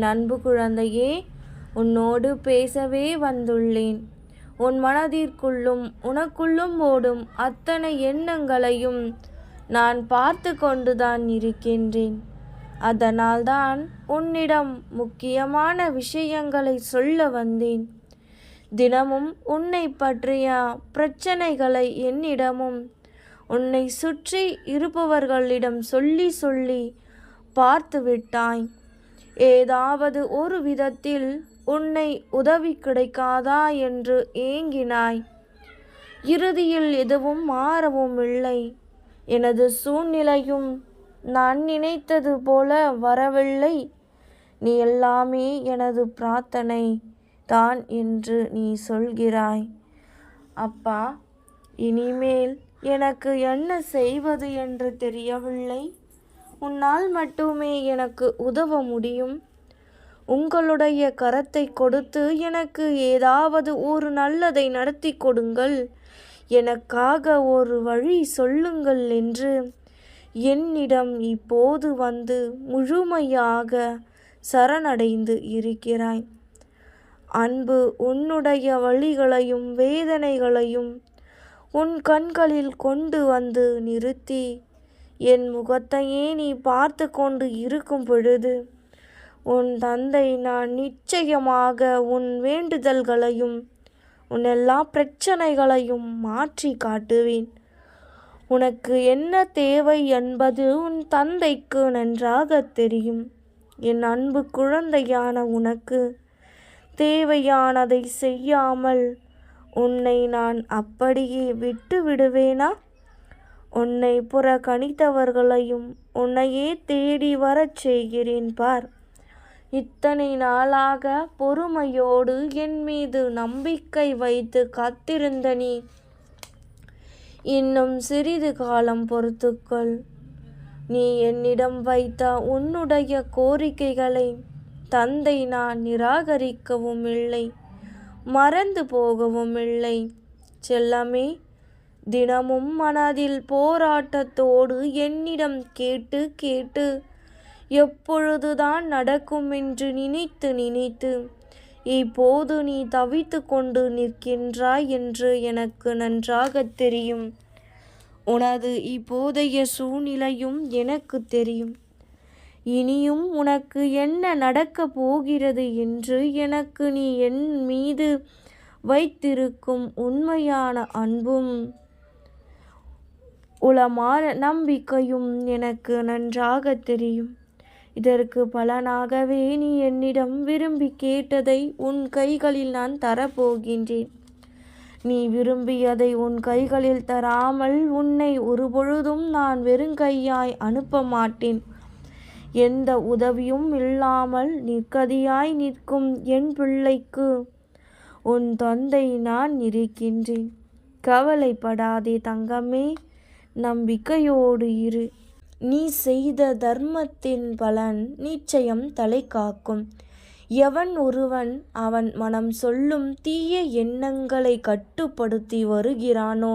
அன்பு குழந்தையே, உன்னோடு பேசவே வந்துள்ளேன். உன் மனதிற்குள்ளும் உனக்குள்ளும் ஓடும் அத்தனை எண்ணங்களையும் நான் பார்த்து கொண்டுதான் இருக்கின்றேன். அதனால்தான் உன்னிடம் முக்கியமான விஷயங்களை சொல்ல வந்தேன். தினமும் உன்னை பற்றிய பிரச்சனைகளை என்னிடமும் உன்னை சுற்றி இருப்பவர்களிடம் சொல்லி சொல்லி பார்த்து விட்டாய். ஏதாவது ஒரு விதத்தில் உன்னை உதவி கிடைக்காதா என்று ஏங்கினாய். இறுதியில் எதுவும் மாறவும் இல்லை. எனது சூழ்நிலையும் நான் நினைத்தது போல வரவில்லை. நீ எல்லாமே எனது பிரார்த்தனை தான் என்று நீ சொல்கிறாய். அப்பா, இனிமேல் எனக்கு என்ன செய்வது என்று தெரியவில்லை. உன்னால் மட்டுமே எனக்கு உதவ முடியும். உங்களுடைய கரத்தை கொடுத்து எனக்கு ஏதாவது ஒரு நல்லதை நடத்தி கொடுங்கள், எனக்காக ஒரு வழி சொல்லுங்கள் என்று என்னிடம் இப்போது வந்து முழுமையாக சரணடைந்து இருக்கிறாய். அன்பு உன்னுடைய வழிகளையும் வேதனைகளையும் உன் கண்களில் கொண்டு வந்து நிறுத்தி என் முகத்தையே நீ பார்த்து கொண்டு இருக்கும் பொழுது உன் தந்தை நான் நிச்சயமாக உன் வேண்டுதல்களையும் உன் எல்லா பிரச்சனைகளையும் மாற்றி காட்டுவேன். உனக்கு என்ன தேவை என்பது உன் தந்தைக்கு நன்றாக தெரியும். என் அன்பு குழந்தையான உனக்கு தேவையானதை செய்யாமல் உன்னை நான் அப்படியே விட்டு விடுவேனா? உன்னை புறக்கணித்தவர்களையும் உன்னையே தேடி வரச் செய்கிறேன் பார். இத்தனை நாளாக பொறுமையோடு என் மீது நம்பிக்கை வைத்து காத்திருந்த நீ இன்னும் சிறிது காலம் பொறுத்துக்கொள். நீ என்னிடம் வைத்த உன்னுடைய கோரிக்கைகளை தந்தை நான் நிராகரிக்கவும் இல்லை, மறந்து போகவும் இல்லை. செல்லமே, தினமும் மனதில் போராட்டத்தோடு என்னிடம் கேட்டு கேட்டு எப்பொழுதுதான் நடக்கும் என்று நினைத்து நினைத்து இப்போது நீ தவித்து கொண்டு நிற்கின்றாய் என்று எனக்கு நன்றாக தெரியும். உனது இப்போதைய சூழ்நிலையும் எனக்கு தெரியும். இனியும் உனக்கு என்ன நடக்கப் போகிறது என்று எனக்கு நீ என் மீது வைத்திருக்கும் உண்மையான அன்பும் உளமான நம்பிக்கையும் எனக்கு நன்றாக தெரியும். இதற்கு பலனாகவே நீ என்னிடம் விரும்பி கேட்டதை உன் கைகளில் நான் தரப்போகின்றேன். நீ விரும்பியதை உன் கைகளில் தராமல் உன்னை ஒருபொழுதும் நான் வெறுங்கையாய் அனுப்ப மாட்டேன். எந்த உதவியும் இல்லாமல் நிற்கதியாய் நிற்கும் என் பிள்ளைக்கு உன் தந்தை நான் இருக்கின்றேன். கவலைப்படாதே தங்கமே, நம்பிக்கையோடு இரு. நீ செய்த தர்மத்தின் பலன் நிச்சயம் தலை காக்கும். எவன் ஒருவன் அவன் மனம் சொல்லும் தீய எண்ணங்களை கட்டுப்படுத்தி வருகிறானோ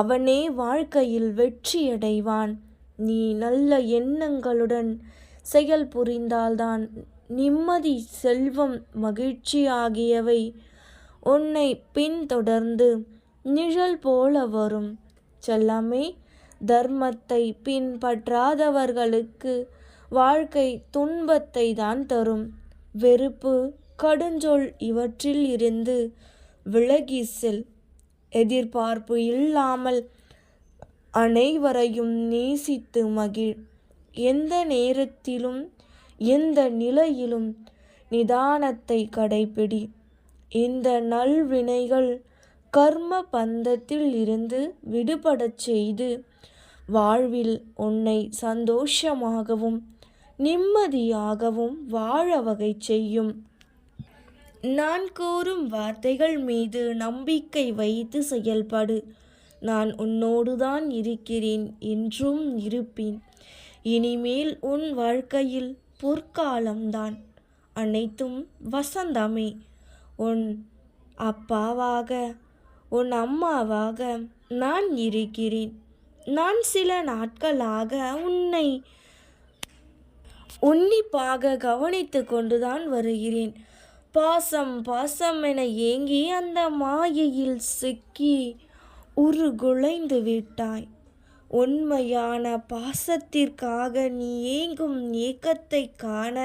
அவனே வாழ்க்கையில் வெற்றியடைவான். நீ நல்ல எண்ணங்களுடன் செயல் புரிந்தால்தான் நிம்மதி, செல்வம், மகிழ்ச்சி ஆகியவை உன்னை பின்தொடர்ந்து நிழல் போல வரும். செல்லமே, தர்மத்தை பின்பற்றாதவர்களுக்கு வாழ்க்கை துன்பத்தை தான் தரும். வெறுப்பு, கடுஞ்சொல் இவற்றில் இருந்து விலகி செல். எதிர்பார்ப்பு இல்லாமல் அனைவரையும் நேசித்து மகிழ். எந்த நேரத்திலும் எந்த நிலையிலும் நிதானத்தை கடைபிடி. இந்த நல்வினைகள் கர்ம பந்தத்தில் இருந்து விடுபடச் செய்து வாழ்வில் உன்னை சந்தோஷமாகவும் நிம்மதியாகவும் வாழ வகை செய்யும். நான் கூறும் வார்த்தைகள் மீது நம்பிக்கை வைத்து செயல்படு. நான் உன்னோடுதான் இருக்கிறேன், என்றும் இருப்பேன். இனிமேல் உன் வாழ்க்கையில் பொற்காலம்தான். அனைத்தும் வசந்தமே. உன் அப்பாவாக, உன் அம்மாவாக நான் இருக்கிறேன். நான் சில நாட்களாக உன்னை உன்னிப்பாக கவனித்து கொண்டுதான் வருகிறேன். பாசம் பாசம் என ஏங்கி அந்த மாயையில் சிக்கி உருகுலைந்து விட்டாய். உண்மையான பாசத்திற்காக நீ ஏங்கும் ஏக்கத்தை காண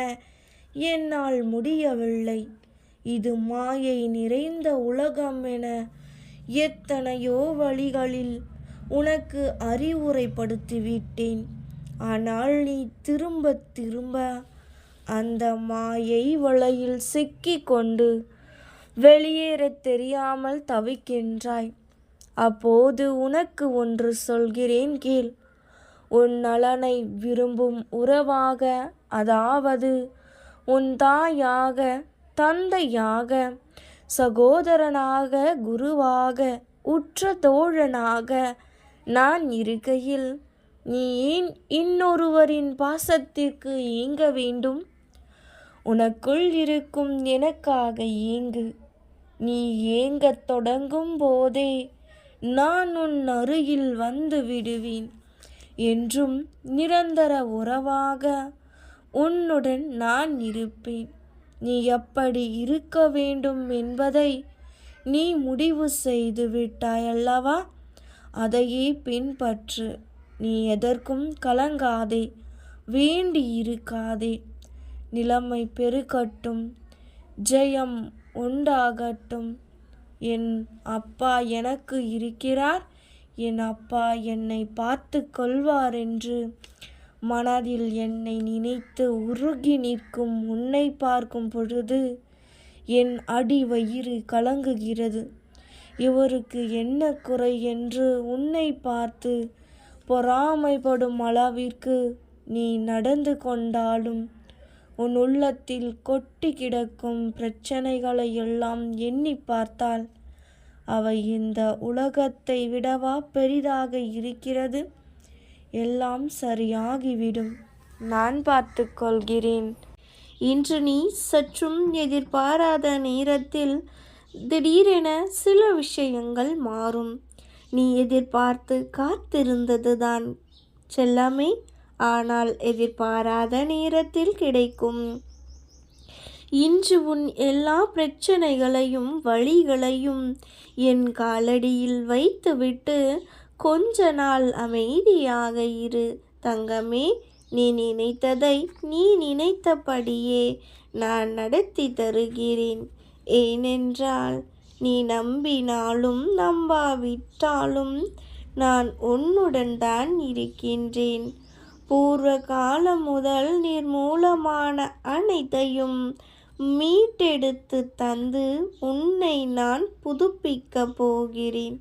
என்னால் முடியவில்லை. இது மாயை நிறைந்த உலகம் என எத்தனையோ வழிகளில் உனக்கு அறிவுரைப்படுத்திவிட்டேன். ஆனால் நீ திரும்ப திரும்ப அந்த மாயை வலையில் சிக்கிக் கொண்டு வெளியேறத் தெரியாமல் தவிக்கின்றாய். அப்போது உனக்கு ஒன்று சொல்கிறேன் கேள். உன் நலனை விரும்பும் உறவாக, அதாவது உன் தாயாக, தந்தையாக, சகோதரனாக, குருவாக, உற்ற தோழனாக நான் இருக்கையில் நீ ஏன் இன்னொருவரின் பாசத்திற்கு ஏங்க வேண்டும்? உனக்குள் இருக்கும் எனக்காக ஏங்கு. நீ ஏங்கத் தொடங்கும் போதே நான் உன் அருகில் வந்து விடுவேன். என்றும் நிரந்தர உறவாக உன்னுடன் நான் இருப்பேன். நீ எப்படி இருக்க வேண்டும் என்பதை நீ முடிவு செய்து விட்டாய் அல்லவா? அதையே பின்பற்று. நீ எதற்கும் கலங்காதே, வேண்டி இருக்காதே. நிலைமை பெருகட்டும், ஜெயம் உண்டாகட்டும். என் அப்பா எனக்கு இருக்கிறார், என் அப்பா என்னை பார்த்து கொள்வார் என்று மனதில் என்னை நினைத்து உருகி நிற்கும் உன்னை பார்க்கும் பொழுது என் அடி வயிறு கலங்குகிறது. இவருக்கு என்ன குறை என்று உன்னை பார்த்து பொறாமைப்படும் அளவிற்கு நீ நடந்து கொண்டாலும் உன் உள்ளத்தில் கொட்டி கிடக்கும் பிரச்சனைகளை எல்லாம் எண்ணி பார்த்தால் அவை இந்த உலகத்தை விடவா பெரிதாக இருக்கிறது? எல்லாம் சரியாகிவிடும். நான் பார்த்து கொள்கிறேன். இன்று நீ சற்றும் எதிர்பாராத நேரத்தில் திடீரென சில விஷயங்கள் மாறும். நீ எதிர்பார்த்து காத்திருந்ததுதான் செல்லமே, ஆனால் எதிர்பாராத நேரத்தில் கிடைக்கும். இன்று உன் எல்லா பிரச்சனைகளையும் வழிகளையும் என் காலடியில் வைத்துவிட்டு கொஞ்ச நாள் அமைதியாக இரு தங்கமே. நீ நினைத்ததை நீ நினைத்தபடியே நான் நடத்தி தருகிறேன். ஏனென்றால் நீ நம்பினாலும் நம்பாவிட்டாலும் நான் உன்னுடன் தான் இருக்கின்றேன். பூர்வ காலம் முதல் நிர்மூலமான அனைத்தையும் மீட்டெடுத்து தந்து உன்னை நான் புதுப்பிக்கப் போகிறேன்.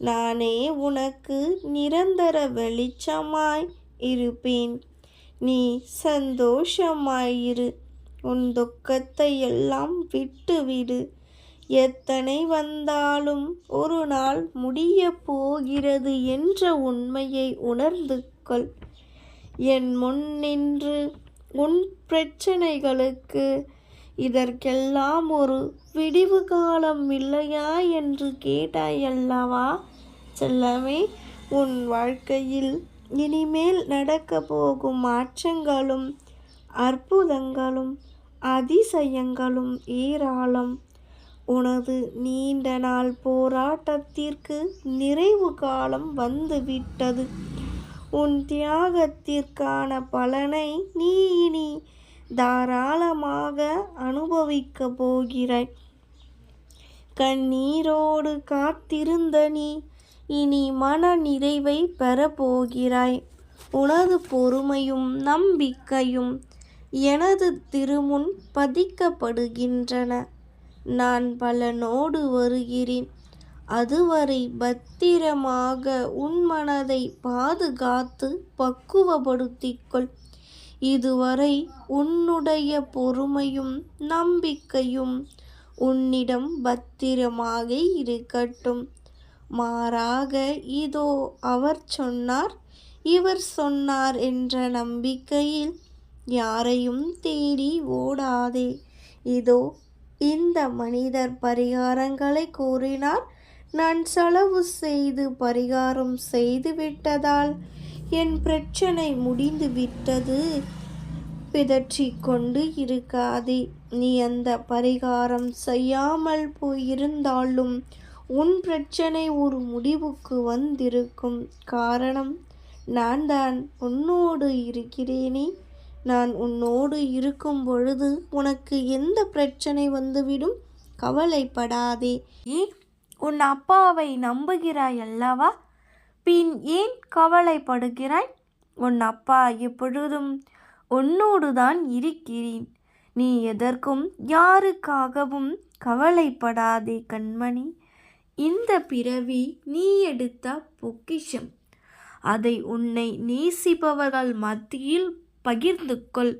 நானே உனக்கு நிரந்தர வெளிச்சமாய் இருப்பேன். நீ சந்தோஷமாயிரு. உன் துக்கத்தை எல்லாம் விட்டுவிடு. எத்தனை வந்தாலும் ஒரு நாள் முடியப் போகிறது என்ற உண்மையை உணர்ந்து கொள். என் முன் நின்று உன் பிரச்சனைகளுக்கு இதற்கெல்லாம் ஒரு விடிவு காலம் இல்லையா என்று கேட்டாயல்லவா செல்லமே? உன் வாழ்க்கையில் இனிமேல் நடக்க போகும் மாற்றங்களும் அற்புதங்களும் அதிசயங்களும் ஏராளம். உனது நீண்ட நாள் போராட்டத்திற்கு நிறைவு காலம் வந்துவிட்டது. உன் தியாகத்திற்கான பலனை நீ இனி தாராளமாக அனுபவிக்கப் போகிறாய். கண்ணீரோடு காத்திருந்த நீ இனி மன நிறைவை பெறப்போகிறாய். உனது பொறுமையும் நம்பிக்கையும் எனது திருமுன் பதிக்கப்படுகின்றன. நான் பலனோடு வருகிறேன். அதுவரை பத்திரமாக உன் மனதை பாதுகாத்து பக்குவப்படுத்திக்கொள். இதுவரை உன்னுடைய பொறுமையும் நம்பிக்கையும் உன்னிடம் பத்திரமாக இருக்கட்டும். மாறாக இதோ அவர் சொன்னார், இவர் சொன்னார் என்ற நம்பிக்கையில் யாரையும் தேடி ஓடாதே. இதோ இந்த மனிதர் பரிகாரங்களை கூறினார், நான் செலவு செய்து பரிகாரம் செய்து விட்டதால் என் பிரச்சனை முடிந்து விட்டது பிதற்றிக் கொண்டு இருக்காதே. நீ அந்த பரிகாரம் செய்யாமல் போயிருந்தாலும் உன் பிரச்சனை ஒரு முடிவுக்கு வந்திருக்கும். காரணம், நான் தான் உன்னோடு இருக்கிறேனே. நான் உன்னோடு இருக்கும் பொழுது உனக்கு எந்த பிரச்சனை வந்துவிடும்? கவலைப்படாதே. ஏன், உன் அப்பாவை நம்புகிறாய் அல்லவா? பின் ஏன் கவலைப்படுகிறாய்? உன் அப்பா எப்பொழுதும் உன்னோடு தான் இருக்கிறேன். நீ எதற்கும் யாருக்காகவும் கவலைப்படாதே கண்மணி. இந்த பிறவி நீ எடுத்த பொக்கிஷம். அதை உன்னை நேசிப்பவர்கள் மத்தியில் பகிர்ந்து கொள்.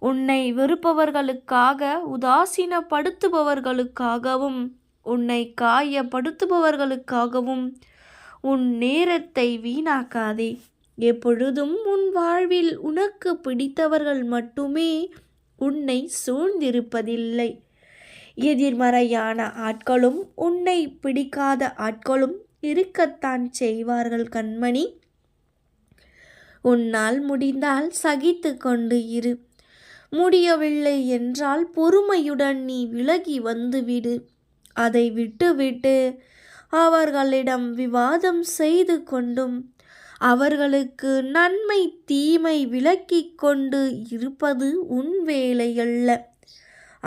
உன்னை வெறுப்பவர்களுக்காக, உதாசீனப்படுத்துபவர்களுக்காகவும், உன்னை காயப்படுத்துபவர்களுக்காகவும் உன் நேரத்தை வீணாக்காதே. எப்பொழுதும் உன் வாழ்வில் உனக்கு பிடித்தவர்கள் மட்டுமே உன்னை சூழ்ந்திருப்பதில்லை. எதிர்மறையான ஆட்களும் உன்னை பிடிக்காத ஆட்களும் இருக்கத்தான் செய்வார்கள் கண்மணி. உன்னால் முடிந்தால் சகித்து கொண்டு இரு. முடியவில்லை என்றால் பொறுமையுடன் நீ விலகி வந்துவிடு. அதை விட்டுவிட்டு அவர்களிடம் விவாதம் செய்து கொண்டும் அவர்களுக்கு நன்மை தீமை விலக்கிக் கொண்டு இருப்பது உன் வேலையல்ல.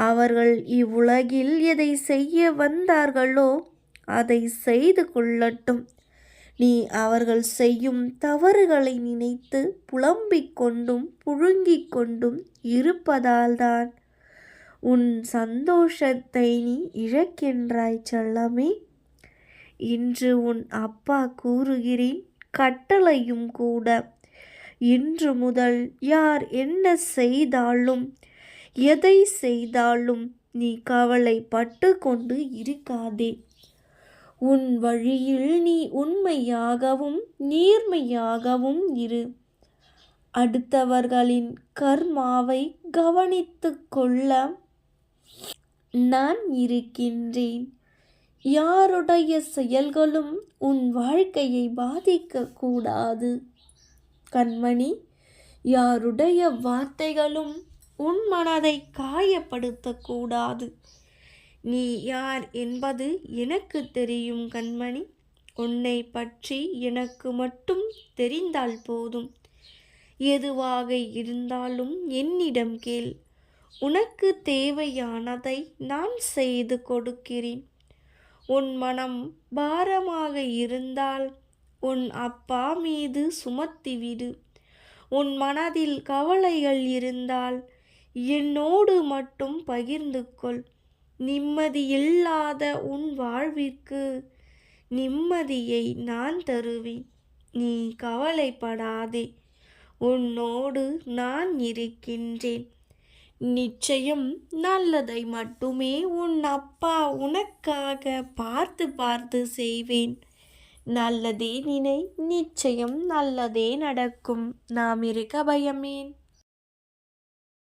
அவர்கள் இவ்வுலகில் எதை செய்ய வந்தார்களோ அதை செய்து கொள்ளட்டும். நீ அவர்கள் செய்யும் தவறுகளை நினைத்து புலம்பிக் கொண்டும் புழுங்கிக் கொண்டும் இருப்பதால்தான் உன் சந்தோஷத்தை நீ இழக்கின்றாய் செல்லமே. இன்று உன் அப்பா கூறுகிறேன், கட்டளையும் கூட. இன்று முதல் யார் என்ன செய்தாலும் எதை செய்தாலும் நீ கவலைப்பட்டு கொண்டு இருக்காதே. உன் வழியில் நீ உண்மையாகவும் நேர்மையாகவும் இரு. அடுத்தவர்களின் கர்மாவை கவனித்து கொள்ள நான் இருக்கின்றேன். யாருடைய செயல்களும் உன் வாழ்க்கையை பாதிக்கக்கூடாது கண்மணி. யாருடைய வார்த்தைகளும் உன் மனதை காயப்படுத்தக்கூடாது. நீ யார் என்பது எனக்கு தெரியும் கண்மணி. உன்னை பற்றி எனக்கு மட்டும் தெரிந்தால் போதும். எதுவாக இருந்தாலும் என்னிடம் கேள். உனக்கு தேவையானதை நான் செய்து கொடுக்கிறேன். உன் மனம் பாரமாக இருந்தால் உன் அப்பா மீது சுமத்திவிடு. உன் மனதில் கவலைகள் இருந்தால் என்னோடு மட்டும் பகிர்ந்து கொள். நிம்மதியில்லாத உன் வாழ்விற்கு நிம்மதியை நான் தருவேன். நீ கவலைப்படாதே. உன்னோடு நான் இருக்கின்றேன். நிச்சயம் நல்லதை மட்டுமே உன் அப்பா உனக்காக பார்த்து பார்த்து செய்வேன். நல்லதே நினை, நிச்சயம் நல்லதே நடக்கும். நாம் இருக்க பயமேன்.